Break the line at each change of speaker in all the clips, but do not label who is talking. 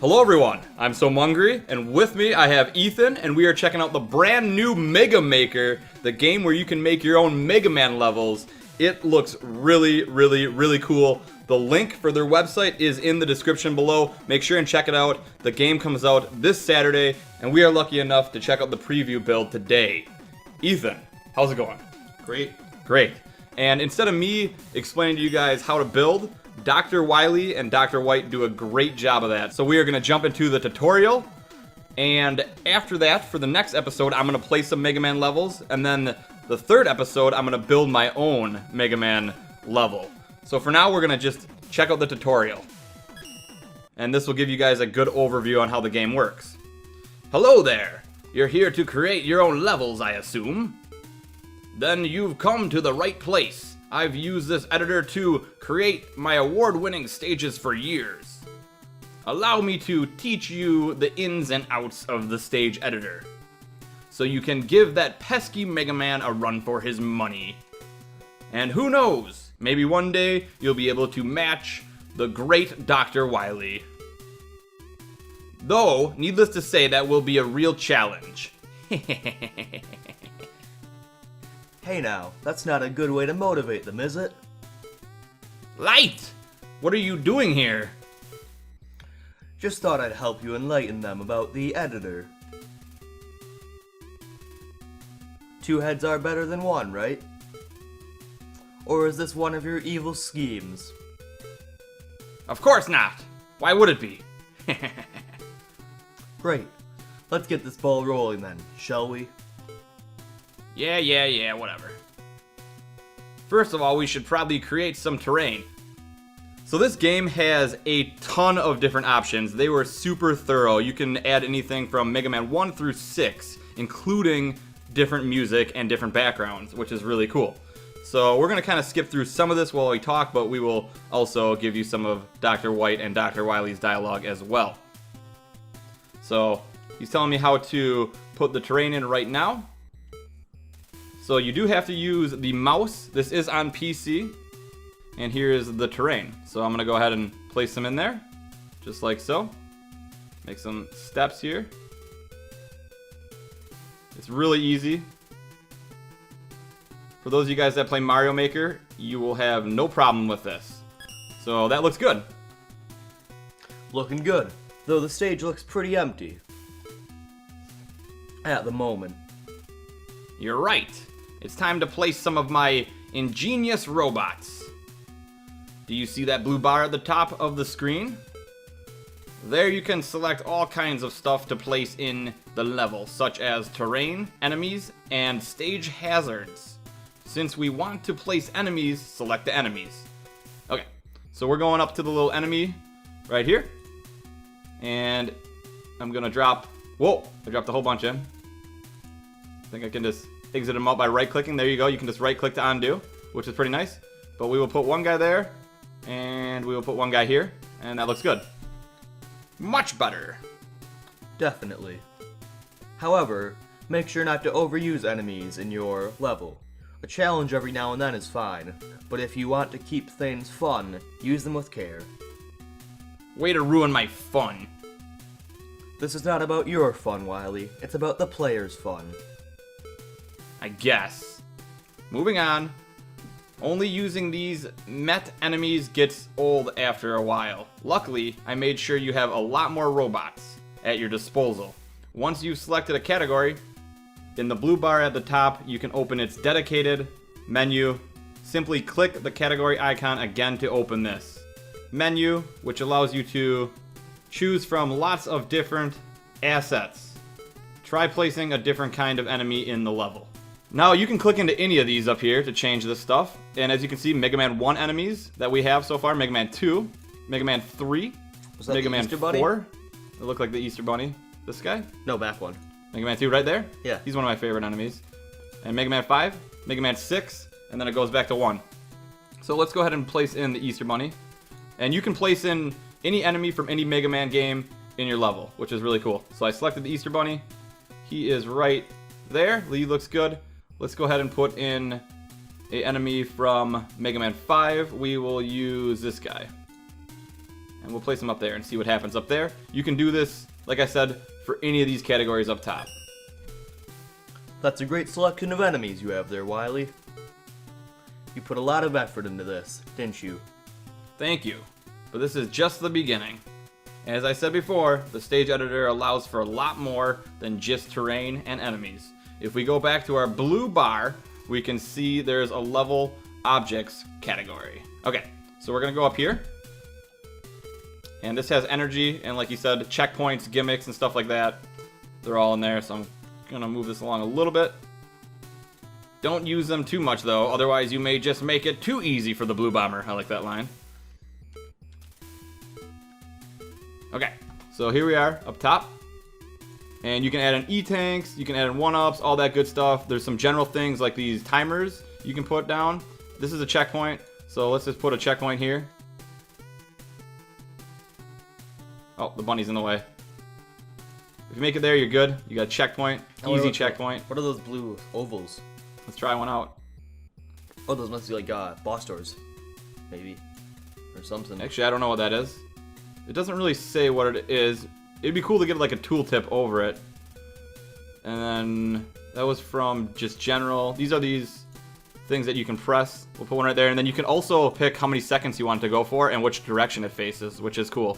Hello everyone, I'm SoMungry, and with me I have Ethan, and we are checking out the brand new Mega Maker, the game where you can make your own Mega Man levels. It looks really cool. The link for their website is in the description below. Make sure and check it out. The game comes out this Saturday, and we are lucky enough to check out the preview build today. Ethan, how's it going? Great. And instead of me explaining to you guys how to build, Dr. Wily and Dr. White do a great job of that. So we are going to jump into the tutorial, and after that, for the next episode, I'm going to play some Mega Man levels, and then the third episode, I'm going to build my own Mega Man level. So for now, we're going to just check out the tutorial. And this will give you guys a good overview on how the game works. Hello there! You're here to create your own levels, I assume? Then you've come to the right place. I've used this editor to create my award-winning stages for years. Allow me to teach you the ins and outs of the stage editor, so you can give that pesky Mega Man a run for his money. And who knows, maybe one day you'll be able to match the great Dr. Wily. Though, needless to say, that will be a real challenge.
Hey now, that's not a good way to motivate them, is it?
Light! What are you doing here?
Just thought I'd help you enlighten them about the editor. Two heads are better than one, right? Or is this one of your evil schemes?
Of course not! Why would it be?
Great. Let's get this ball rolling then, shall we?
Yeah, whatever. First of all, we should probably create some terrain. So this game has a ton of different options. They were super thorough. You can add anything from Mega Man 1 through 6, including different music and different backgrounds, which is really cool. So we're going to kind of skip through some of this while we talk, but we will also give you some of Dr. White and Dr. Wily's dialogue as well. So he's telling me how to put the terrain in right now. So you do have to use the mouse. This is on PC. And here's the terrain. So I'm going to go ahead and place them in there. Just like so. Make some steps here. It's really easy. For those of you guys that play Mario Maker, you will have no problem with this. So that looks good.
Looking good, though the stage looks pretty empty. At the moment.
You're right. It's time to place some of my ingenious robots. Do you see that blue bar at the top of the screen? There you can select all kinds of stuff to place in the level, such as terrain, enemies, and stage hazards. Since we want to place enemies, select the enemies. Okay, so we're going up to the little enemy right here. And I'm gonna drop, whoa, I dropped a whole bunch in. I think I can just exit them out by right-clicking. There you go. You can just right-click to undo, which is pretty nice. But we will put one guy there, and we will put one guy here, and that looks good. Much better.
Definitely. However, make sure not to overuse enemies in your level. A challenge every now and then is fine, but if you want to keep things fun, use them with care.
Way to ruin my fun.
This is not about your fun, Wily. It's about the player's fun.
I guess. Moving on. Only using these met enemies gets old after a while. Luckily, I made sure you have a lot more robots at your disposal. Once you've selected a category, in the blue bar at the top, you can open its dedicated menu. Simply click the category icon again to open this menu, which allows you to choose from lots of different assets. Try placing a different kind of enemy in the level. Now you can click into any of these up here to change this stuff. And as you can see, Mega Man 1 enemies that we have so far, Mega Man 2, Mega Man 3, Mega Man
Easter
4.
Bunny?
They look like the Easter Bunny. This guy?
No, back one.
Mega Man 2 right there?
Yeah.
He's one of my favorite enemies. And Mega Man 5, Mega Man 6, and then it goes back to 1. So let's go ahead and place in the Easter Bunny. And you can place in any enemy from any Mega Man game in your level, which is really cool. So I selected the Easter Bunny. He is right there. He looks good. Let's go ahead and put in an enemy from Mega Man 5. We will use this guy. And we'll place them up there and see what happens up there. You can do this, like I said, for any of these categories up top.
That's a great selection of enemies you have there, Wily. You put a lot of effort into this, didn't you?
Thank you. But this is just the beginning. As I said before, the stage editor allows for a lot more than just terrain and enemies. If we go back to our blue bar, we can see there's a level objects category. Okay, so we're gonna go up here. And this has energy and, like you said, checkpoints, gimmicks, and stuff like that. They're all in there, so I'm gonna move this along a little bit. Don't use them too much though, otherwise you may just make it too easy for the blue bomber. I like that line. Okay, so here we are up top. And you can add in E-tanks, you can add in 1-ups, all that good stuff. There's some general things like these timers you can put down. This is a checkpoint, so let's just put a checkpoint here. Oh, the bunny's in the way. If you make it there, you're good. You got a checkpoint, easy checkpoint.
What are those blue ovals?
Let's try one out.
Oh, those must be like boss doors, maybe, or something.
Actually, I don't know what that is. It doesn't really say what it is. It'd be cool to get like a tooltip over it. And then that was from just general. These are these things that you can press. We'll put one right there. And then you can also pick how many seconds you want to go for and which direction it faces, which is cool.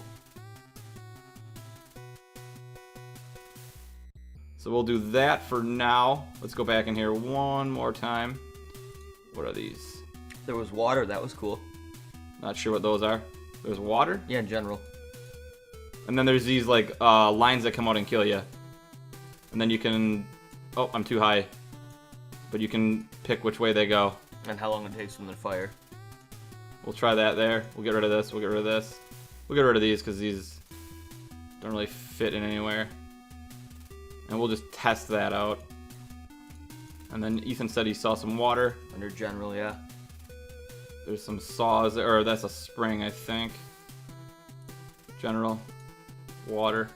So we'll do that for now. Let's go back in here one more time. What are these?
There was water, that was cool.
Not sure what those are. There's water?
Yeah, in general.
And then there's these like lines that come out and kill you. And then you can... Oh, I'm too high. But you can pick which way they go.
And how long it takes from the fire.
We'll try that there. We'll get rid of this. We'll get rid of this. We'll get rid of these because these don't really fit in anywhere. And we'll just test that out. And then Ethan said he saw some water.
Under general, yeah.
There's some saws, or that's a spring, I think. General. Water.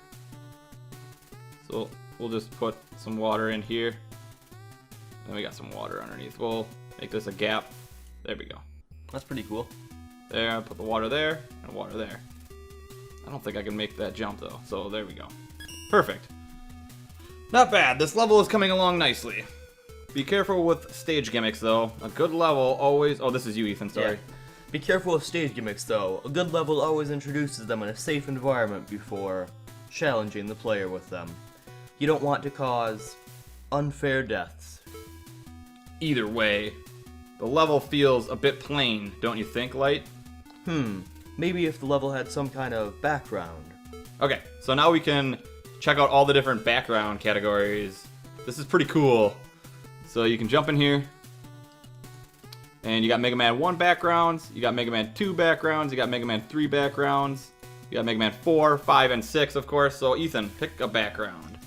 So we'll just put some water in here. And then we got some water underneath. We'll make this a gap. There we go.
That's pretty cool.
There, put the water there, and water there. I don't think I can make that jump though, so there we go. Perfect. Not bad, this level is coming along nicely. Be careful with stage gimmicks though. A good level always... Oh, this is you, Ethan, sorry.
Yeah. Be careful with stage gimmicks though. A good level always introduces them in a safe environment before challenging the player with them. You don't want to cause unfair deaths.
Either way, the level feels a bit plain, don't you think, Light?
Maybe if the level had some kind of background.
Okay, so now we can check out all the different background categories. This is pretty cool. So you can jump in here, and you got Mega Man 1 backgrounds, you got Mega Man 2 backgrounds, you got Mega Man 3 backgrounds, you got Mega Man 4, 5, and 6, of course. So Ethan, pick a background.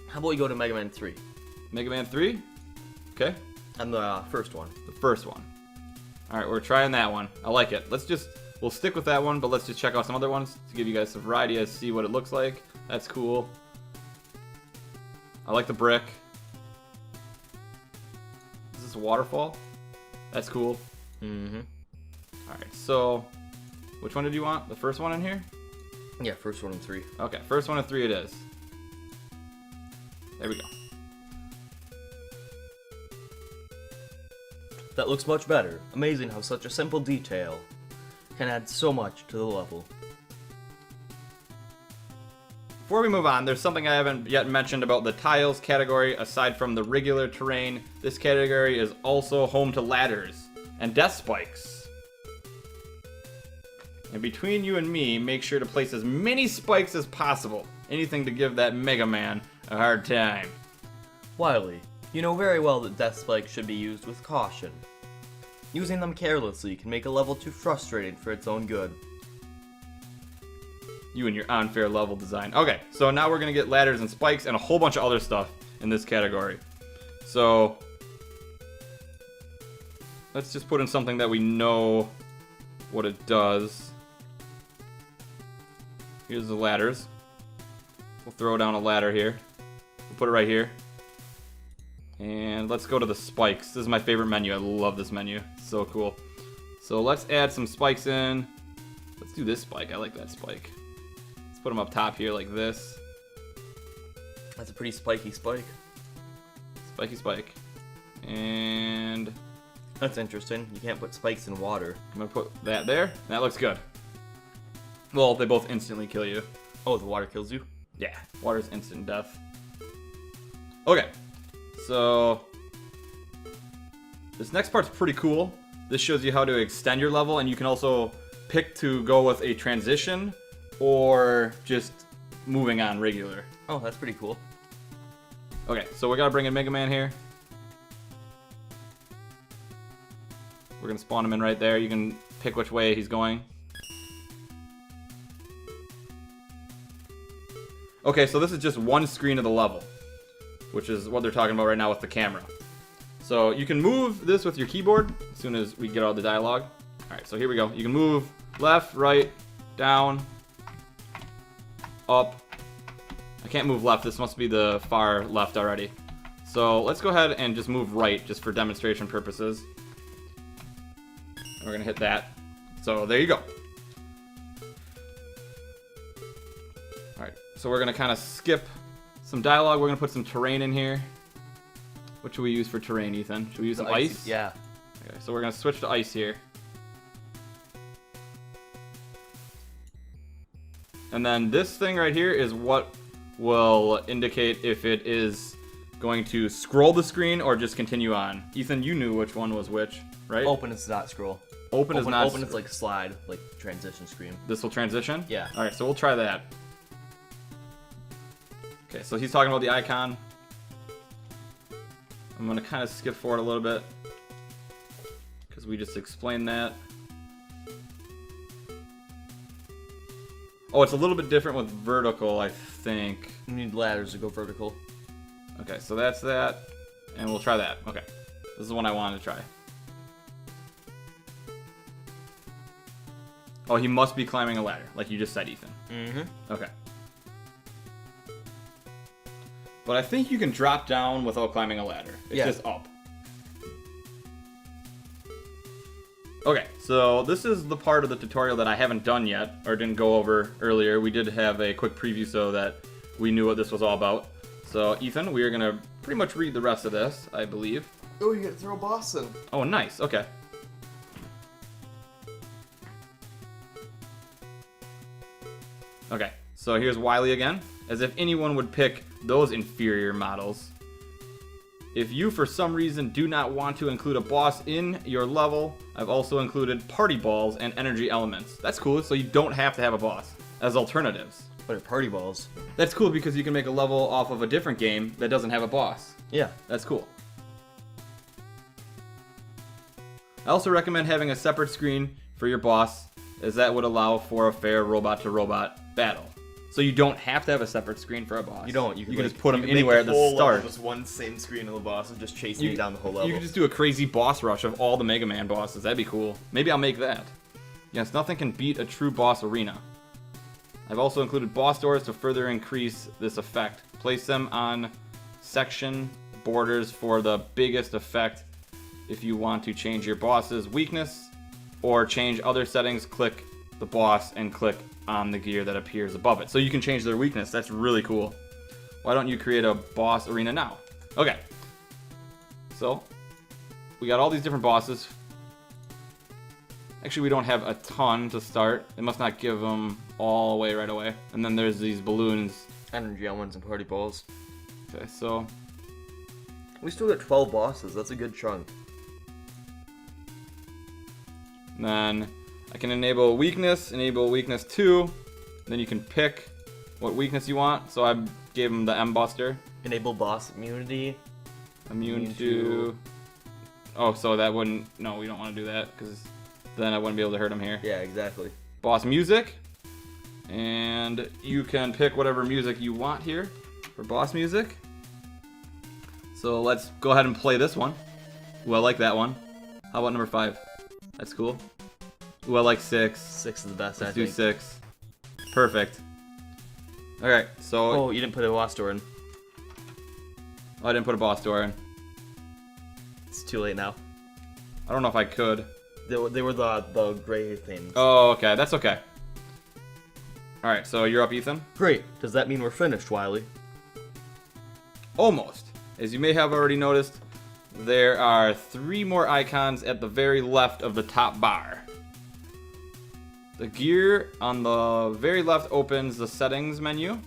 How about we go to Mega Man 3?
Mega Man 3? Okay,
And the first one.
the first one. Alright, we're trying that one. I like it. We'll stick with that one, but let's just check out some other ones to give you guys some variety and see what it looks like. That's cool. I like the brick. Is this a waterfall? That's cool. Alright, so which one did you want? The first one in here?
Yeah, first one and 3.
Okay, first one and 3 it is. There we go.
That looks much better. Amazing how such a simple detail can add so much to the level.
Before we move on, there's something I haven't yet mentioned about the tiles category. Aside from the regular terrain, this category is also home to ladders and death spikes. And between you and me, make sure to place as many spikes as possible. Anything to give that Mega Man a hard time.
Wily, you know very well that death spikes should be used with caution. Using them carelessly can make a level too frustrating for its own good.
You and your unfair level design. Okay, so now we're gonna get ladders and spikes and a whole bunch of other stuff in this category. So let's just put in something that we know what it does. Here's the ladders. We'll throw down a ladder here. We'll put it right here. And let's go to the spikes. This is my favorite menu. I love this menu. It's so cool. So let's add some spikes in. Let's do this spike. I like that spike. Let's put him up top here like this.
That's a pretty spiky spike.
Spiky spike. And
That's interesting. You can't put spikes in water.
I'm gonna put that there. That looks good. Well, they both instantly kill you.
Oh, the water kills you?
Yeah, water's instant death. Okay, so this next part's pretty cool. This shows you how to extend your level, and you can also pick to go with a transition or just moving on regular.
Oh, that's pretty cool.
Okay, so we gotta bring in Mega Man here. We're gonna spawn him in right there. You can pick which way he's going. Okay, so this is just one screen of the level, which is what they're talking about right now with the camera. So you can move this with your keyboard as soon as we get all the dialogue. Alright, so here we go. You can move left, right, down, up. I can't move left. This must be the far left already. So let's go ahead and just move right, just for demonstration purposes. We're gonna hit that. So there you go. Alright, so we're gonna kind of skip some dialogue. We're gonna put some terrain in here. What should we use for terrain, Ethan? Should we use some ice?
Yeah.
Okay, so we're gonna switch to ice here. And then this thing right here is what will indicate if it is going to scroll the screen or just continue on. Ethan, you knew which one was which, right?
Open is not scroll.
Open is not.
Open is like slide, like transition screen.
This will transition?
Yeah.
Alright, so we'll try that. Okay, so he's talking about the icon. I'm gonna kind of skip forward a little bit because we just explained that. Oh, it's a little bit different with vertical, I think.
You need ladders to go vertical.
Okay, so that's that, and we'll try that. Okay, this is the one I wanted to try. Oh, he must be climbing a ladder, like you just said, Ethan.
Mm-hmm.
Okay. But I think you can drop down without climbing a ladder. It's just up. Okay, so this is the part of the tutorial that I haven't done yet, or didn't go over earlier. We did have a quick preview so that we knew what this was all about. So, Ethan, we are going to pretty much read the rest of this, I believe.
Oh, you get to throw a boss in.
Oh, nice. Okay. Okay, so here's Wily again. As if anyone would pick those inferior models. If you, for some reason, do not want to include a boss in your level, I've also included party balls and energy elements. That's cool, so you don't have to have a boss as alternatives.
What are party balls?
That's cool because you can make a level off of a different game that doesn't have a boss.
Yeah.
That's cool. I also recommend having a separate screen for your boss, as that would allow for a fair robot-to-robot battle. So you don't have to have a separate screen for a boss.
You don't. You can
just put them anywhere at the start.
Just one same screen of the boss and just chase me down the whole level.
You could just do a crazy boss rush of all the Mega Man bosses. That'd be cool. Maybe I'll make that. Yes, nothing can beat a true boss arena. I've also included boss doors to further increase this effect. Place them on section borders for the biggest effect. If you want to change your boss's weakness or change other settings, click the boss and click on the gear that appears above it. So you can change their weakness. That's really cool. Why don't you create a boss arena now? Okay. So, we got all these different bosses. Actually, we don't have a ton to start. It must not give them all away right away. And then there's these balloons.
Energy elements and party balls.
Okay, so
We still got 12 bosses. That's a good chunk.
then I can enable weakness 2. Then you can pick what weakness you want. So I gave him the M Buster.
Enable boss immunity.
Immune to... Oh, so that wouldn't... No, we don't want to do that, because then I wouldn't be able to hurt him here.
Yeah, exactly.
Boss music. And you can pick whatever music you want here for boss music. So let's go ahead and play this one. Ooh, I like that one. How about number 5? That's cool. Ooh, I like 6.
6 is the best,
Let's
I
do
think.
6. Perfect. Alright, so...
Oh, you didn't put a boss door in.
Oh, I didn't put a boss door in.
It's too late now.
I don't know if I could.
They were the gray things.
Oh, okay. That's okay. Alright, so you're up, Ethan.
Great. Does that mean we're finished, Wily?
Almost. As you may have already noticed, there are 3 more icons at the very left of the top bar. The gear on the very left opens the settings menu.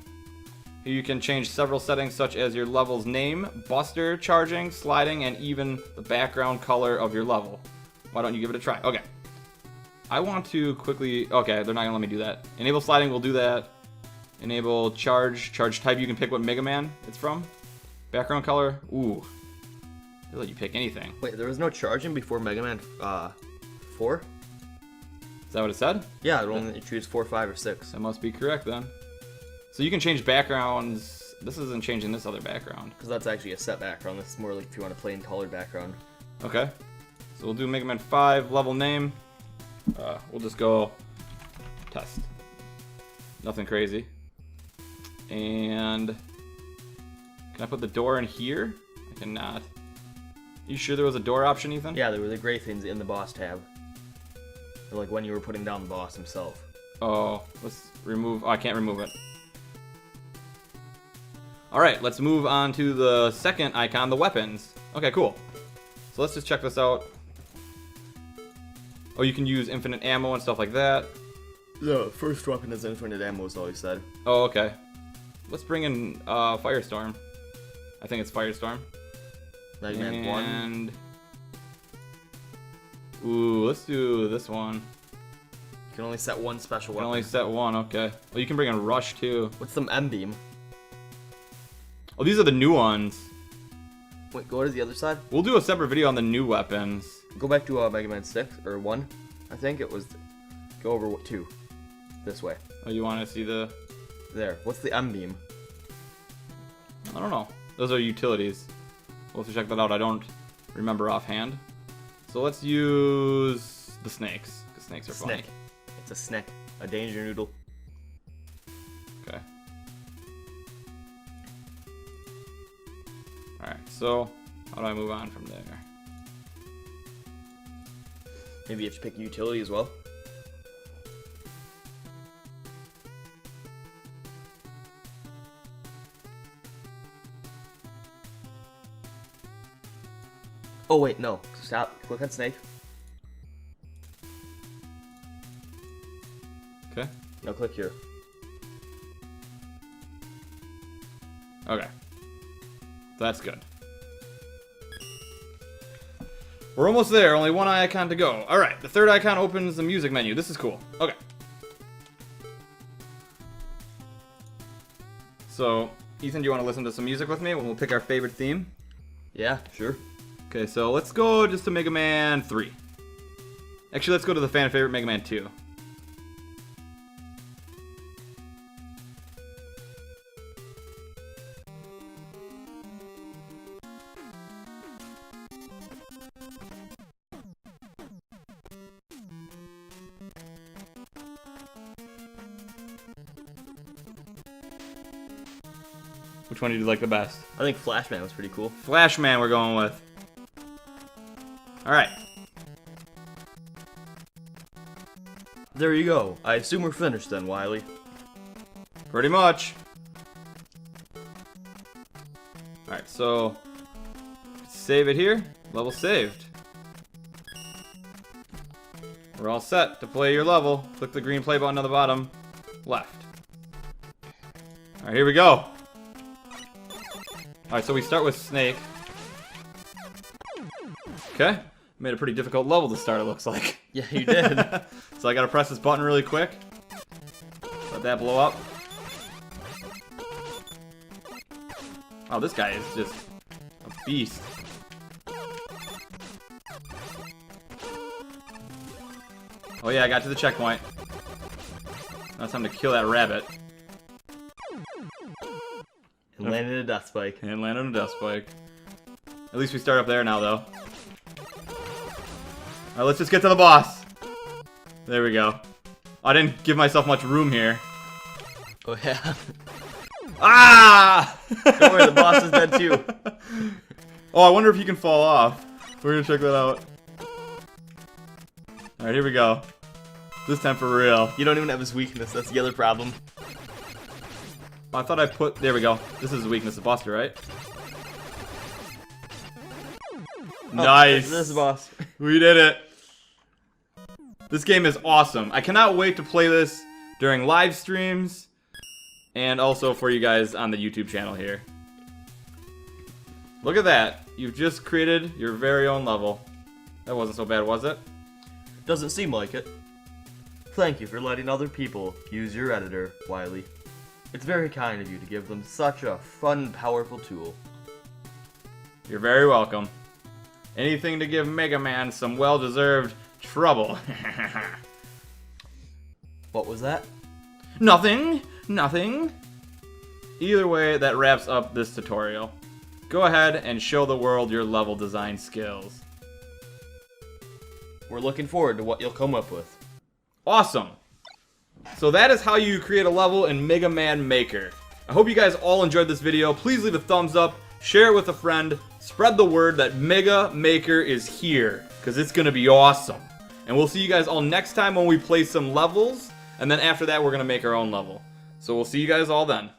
Here you can change several settings such as your level's name, buster, charging, sliding, and even the background color of your level. Why don't you give it a try? Okay. I want to quickly... Okay, they're not going to let me do that. Enable sliding, we'll do that. Enable charge type, you can pick what Mega Man it's from. Background color, ooh. They'll let you pick anything.
Wait, there was no charging before Mega Man 4?
Is that what it said?
Yeah, it only let you choose 4, 5, or 6.
That must be correct then. So you can change backgrounds. This isn't changing this other background.
Because that's actually a set background. This is more like if you want a plain colored background.
Okay. So we'll do Mega Man 5, level name. We'll just go test. Nothing crazy. And can I put the door in here? I cannot. You sure there was a door option, Ethan?
Yeah, there were the gray things in the boss tab. They're like when you were putting down the boss himself.
Oh, let's remove. Oh, I can't remove it. Alright, let's move on to the second icon, the weapons. Okay, cool. So let's just check this out. Oh, you can use infinite ammo and stuff like that.
The first weapon is infinite ammo, is all he said.
Oh, okay. Let's bring in Firestorm. I think it's Firestorm.
Mega Man 1.
And... Ooh, let's do this one.
You can only set one special
You can
weapon.
only set one, okay. Well, you can bring in Rush, too.
What's some M-beam?
Oh, these are the new ones.
Wait, go to the other side?
We'll do a separate video on the new weapons.
Go back to Mega Man 6, or 1. I think it was... Go over 2. This way.
Oh, you want to see the...
There. What's the M-beam?
I don't know. Those are utilities. We'll have to check that out. I don't remember offhand. So let's use the snakes, because snakes are funny.
Snake. It's a snake. A danger noodle.
Okay. Alright, so how do I move on from there?
Maybe you have to pick utility as well. Oh wait, no. Stop. Click on snake.
Okay.
Now click here.
Okay. That's good. We're almost there. Only one icon to go. Alright, the third icon opens the music menu. This is cool. Okay. So, Ethan, do you want to listen to some music with me when we'll pick our favorite theme?
Yeah, sure.
Okay, so let's go just to Mega Man 3. Actually, let's go to the fan favorite Mega Man 2. Which one do you like the best?
I think Flashman was pretty cool.
Flashman we're going with. Alright.
There you go. I assume we're finished then, Wily.
Pretty much. Alright, so save it here. Level saved. We're all set to play your level. Click the green play button on the bottom left. Alright, here we go. Alright, so we start with Snake. Okay. Made a pretty difficult level to start, it looks like.
Yeah, you did.
So I gotta press this button really quick. Let that blow up. Oh, this guy is just a beast. Oh yeah, I got to the checkpoint. Now it's time to kill that rabbit.
And landed a death spike.
And land on a death spike. At least we start up there now, though. Alright, let's just get to the boss. There we go. I didn't give myself much room here.
Oh yeah.
Ah!
Don't worry, the boss is dead too.
Oh, I wonder if he can fall off. We're gonna check that out. Alright, here we go. This time for real.
You don't even have his weakness, that's the other problem.
I thought I put... There we go. This is the weakness of Buster, right? Nice.
This is boss.
We did it. This game is awesome. I cannot wait to play this during live streams and also for you guys on the YouTube channel here. Look at that. You've just created your very own level. That wasn't so bad, was it?
Doesn't seem like it. Thank you for letting other people use your editor, Wily. It's very kind of you to give them such a fun, powerful tool.
You're very welcome. Anything to give Mega Man some well-deserved trouble.
What was that?
Nothing. Nothing. Either way, that wraps up this tutorial. Go ahead and show the world your level design skills.
We're looking forward to what you'll come up with.
Awesome. So that is how you create a level in Mega Man Maker. I hope you guys all enjoyed this video. Please leave a thumbs up, share it with a friend, spread the word that Mega Maker is here, because it's going to be awesome. And we'll see you guys all next time when we play some levels, and then after that we're going to make our own level. So we'll see you guys all then.